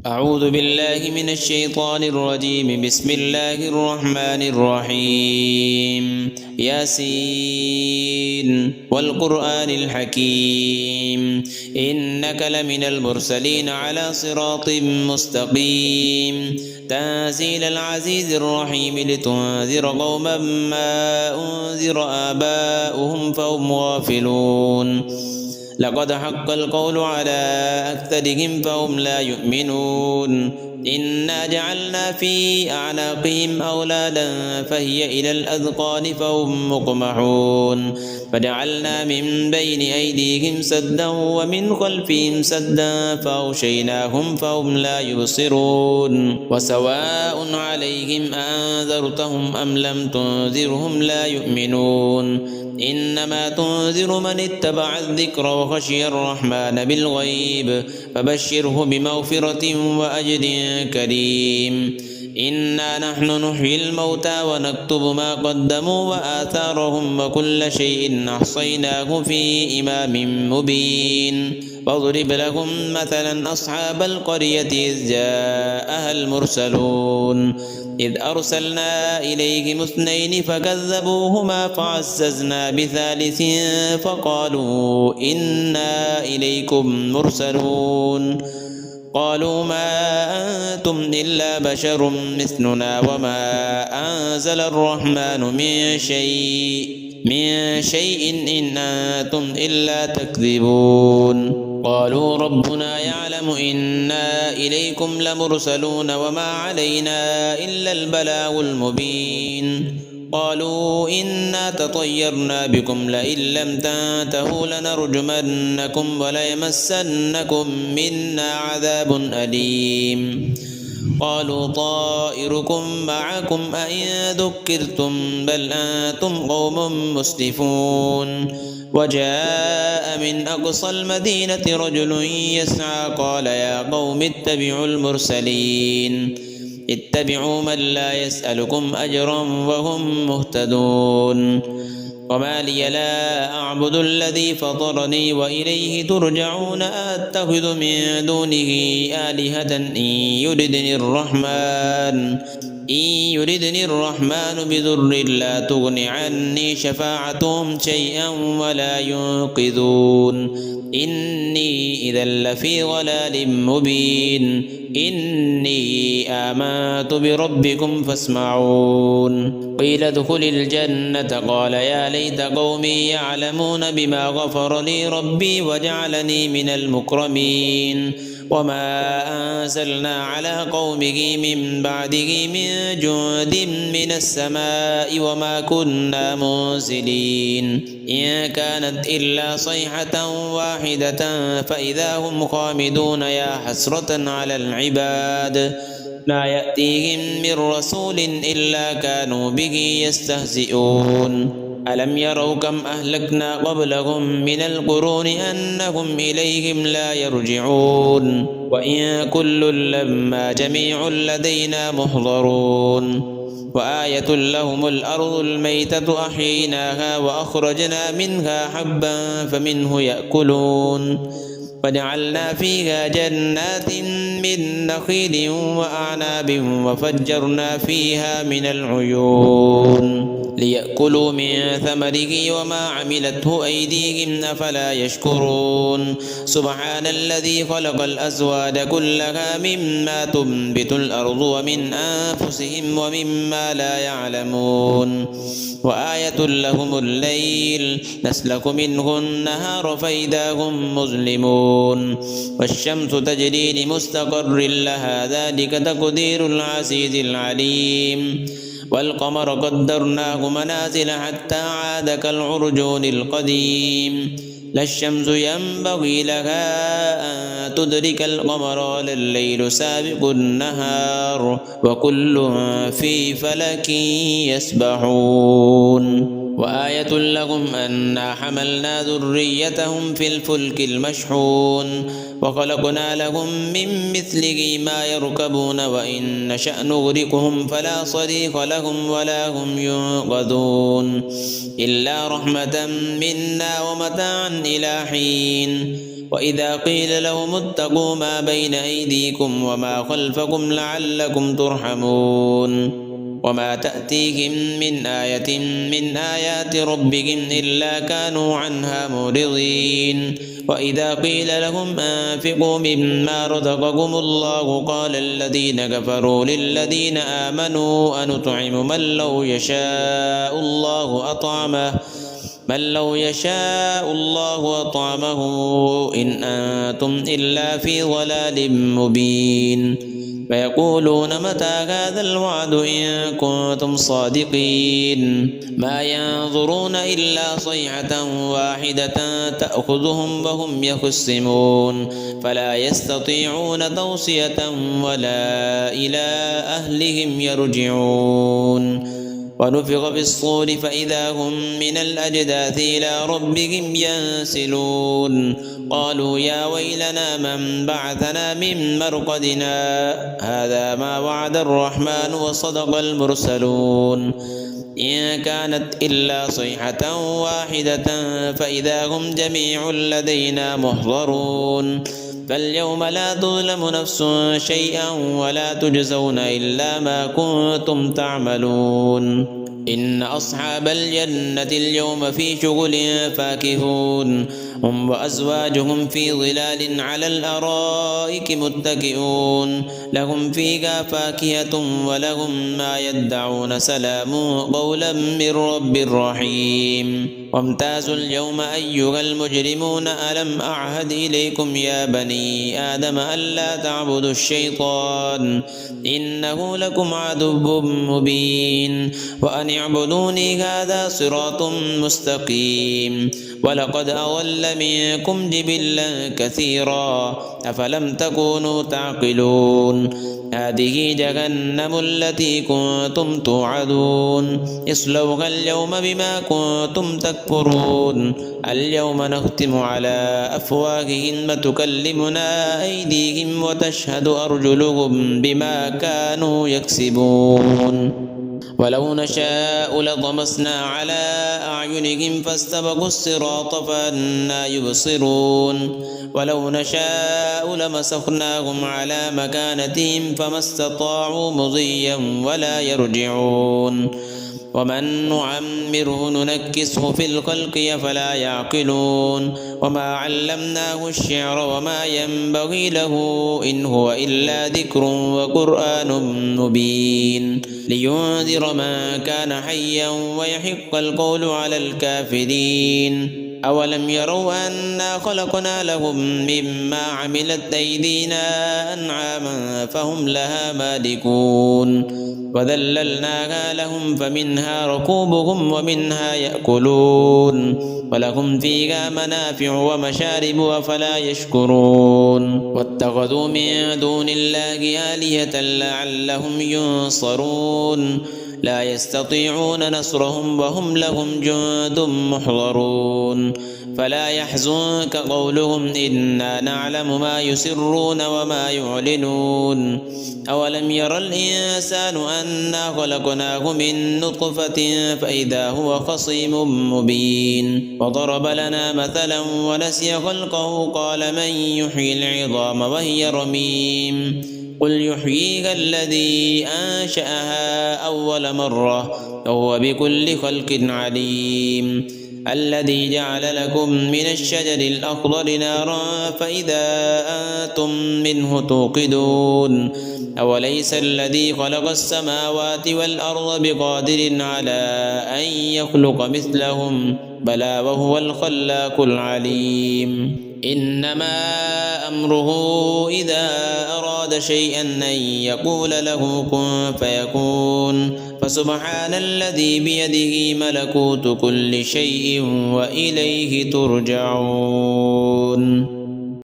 أعوذ بالله من الشيطان الرجيم. بسم الله الرحمن الرحيم. ياسين والقرآن الحكيم إنك لمن المرسلين على صراط مستقيم تنزيل العزيز الرحيم لتنذر قوما ما أنذر آباؤهم فهم غافلون. لقد حق القول على أكثرهم فهم لا يؤمنون. إنا جعلنا في أعناقهم أغلالا فهي إلى الأذقان فهم مقمحون. فجعلنا من بين أيديهم سدا ومن خلفهم سدا فأغشيناهم فهم لا يبصرون. وسواء عليهم أنذرتهم أم لم تنذرهم لا يؤمنون. إنما تنذر من اتبع الذكر وخشي الرحمن بالغيب فبشره بمغفرة وأجر كريم. إنا نحن نحيي الموتى ونكتب ما قدموا وآثارهم وكل شيء أحصيناه في إمام مبين. واضرب لهم مثلا أصحاب القرية إذ جاءها المرسلون إذ أرسلنا إليهم اثنين فكذبوهما فعززنا بثالث فقالوا إنا إليكم مرسلون. قالوا ما أنتم إلا بشر مثلنا وما أنزل الرحمن من شيء إن أنتم إلا تكذبون. قالوا ربنا يعلم إنا إليكم لمرسلون وما علينا إلا البلاغ المبين. قالوا إنا تطيرنا بكم لئن لم تنتهوا لنرجمنكم وليمسنكم منا عذاب أليم. قالوا طائركم معكم أئن ذكرتم بل أنتم قوم مسرفون. وجاء من أقصى المدينة رجل يسعى قال يا قوم اتبعوا المرسلين اتبعوا من لا يسألكم أجرا وهم مهتدون. وما لي لا أعبد الذي فطرني وإليه ترجعون. أتخذ من دونه آلهة إن يردني الرحمن بضر لا تغن عني شفاعتهم شيئا ولا ينقذون. إني إذا لفي ضلال مبين. إني آمنت بربكم فاسمعون. قيل ادخل الجنة قال يا ليت قومي يعلمون بما غفر لي ربي وجعلني من المكرمين. وما أنزلنا على قومه من بعده من جند من السماء وما كنا منزلين. إن كانت إلا صيحة واحدة فإذا هم خامدون. يا حسرة على العباد لا يأتيهم من رسول إلا كانوا به يستهزئون. ألم يروا كم أهلكنا قبلهم من القرون أنهم إليهم لا يرجعون. وإن كل لما جميع لدينا محضرون. وآية لهم الأرض الميتة أحييناها وأخرجنا منها حبا فمنه يأكلون. وجعلنا فيها جنات من نخيل وأعناب وفجرنا فيها من العيون ليأكلوا من ثمره وما عملته أيديهم أفلا يشكرون. سبحان الذي خلق الأزواج كلها مما تنبت الأرض ومن أنفسهم ومما لا يعلمون. وآية لهم الليل نسلك منه النهار فإذا هم مظلمون. والشمس تجري لمستقر لها ذلك تقدير العزيز العليم. والقمر قدرناه منازل حتى عاد كالعرجون القديم. لا الشمس ينبغي لها أن تدرك القمر ولا الليل سابق النهار وكل في فلك يسبحون. وآية لهم أنا حملنا ذريتهم في الفلك المشحون وخلقنا لهم من مثله ما يركبون وإن نشأ نغرقهم فلا صريخ لهم ولا هم ينقذون إلا رحمة منا ومتاعا إلى حين. وإذا قيل لهم اتقوا ما بين أيديكم وما خلفكم لعلكم ترحمون وما تأتيهم من آية من آيات ربهم إلا كانوا عنها معرضين وإذا قيل لهم أنفقوا مما رزقكم الله قال الذين كفروا للذين آمنوا أنطعم من لو يشاء الله أطعمه إن أنتم إلا في ضلال مبين فيقولون متى هذا الوعد إن كنتم صادقين ما ينظرون إلا صيحة واحدة تأخذهم وهم يخصمون فلا يستطيعون توصية ولا إلى أهلهم يرجعون ونفخ في الصور فإذا هم من الأجداث إلى ربهم ينسلون قالوا يا ويلنا من بعثنا من مرقدنا هذا ما وعد الرحمن وصدق المرسلون إن كانت إلا صيحة واحدة فإذا هم جميع لدينا محضرون فاليوم لا تظلم نفس شيئا ولا تجزون إلا ما كنتم تعملون إن أصحاب الجنة اليوم في شغل فاكهون هم وأزواجهم في ظلال على الأرائك متكئون لهم فيها فاكهة ولهم ما يدعون سلام قولا من رب رحيم وامتازوا اليوم أيها المجرمون ألم أعهد إليكم يا بني آدم ألا تعبدوا الشيطان إنه لكم عدو مبين وأن اعبدوني هذا صراط مستقيم ولقد أضل منكم جبلا كثيرا أفلم تكونوا تعقلون هذه جهنم التي كنتم توعدون اصلوها اليوم بما كنتم تكفرون اليوم نختم على أفواههم وتكلمنا أيديهم وتشهد أرجلهم بما كانوا يكسبون ولو نشاء لطمسنا على أعينهم فاستبقوا الصراط فأنى يبصرون ولو نشاء لمسخناهم على مكانتهم فما استطاعوا مضيا ولا يرجعون ومن نعمره ننكسه في الخلق أفلا يعقلون وما علمناه الشعر وما ينبغي له إن هو إلا ذكر وقرآن مبين لينذر من كان حيا ويحق القول على الكافرين أولم يروا أنا خلقنا لهم مما عملت أيدينا أنعاما فهم لها مالكون وذللناها لهم فمنها ركوبهم ومنها يأكلون ولهم فيها منافع ومشارب أفلا يشكرون واتخذوا من دون الله آلهة لعلهم ينصرون لا يستطيعون نصرهم وهم لهم جند محضرون فلا يحزنك قولهم إنا نعلم ما يسرون وما يعلنون أولم ير الإنسان أنا خلقناه من نطفة فإذا هو خصيم مبين وضرب لنا مثلا ونسي خلقه قال من يحيي العظام وهي رميم قل يحييها الذي أنشأها أول مرة وهو بكل خلق عليم الذي جعل لكم من الشجر الأخضر نارا فإذا أنتم منه توقدون أوليس الذي خلق السماوات والأرض بقادر على أن يخلق مثلهم بلى وهو الخلاق العليم إنما أمره إذا أراد شيئا أن يقول له كن فيكون فسبحان الذي بيده ملكوت كل شيء وإليه ترجعون.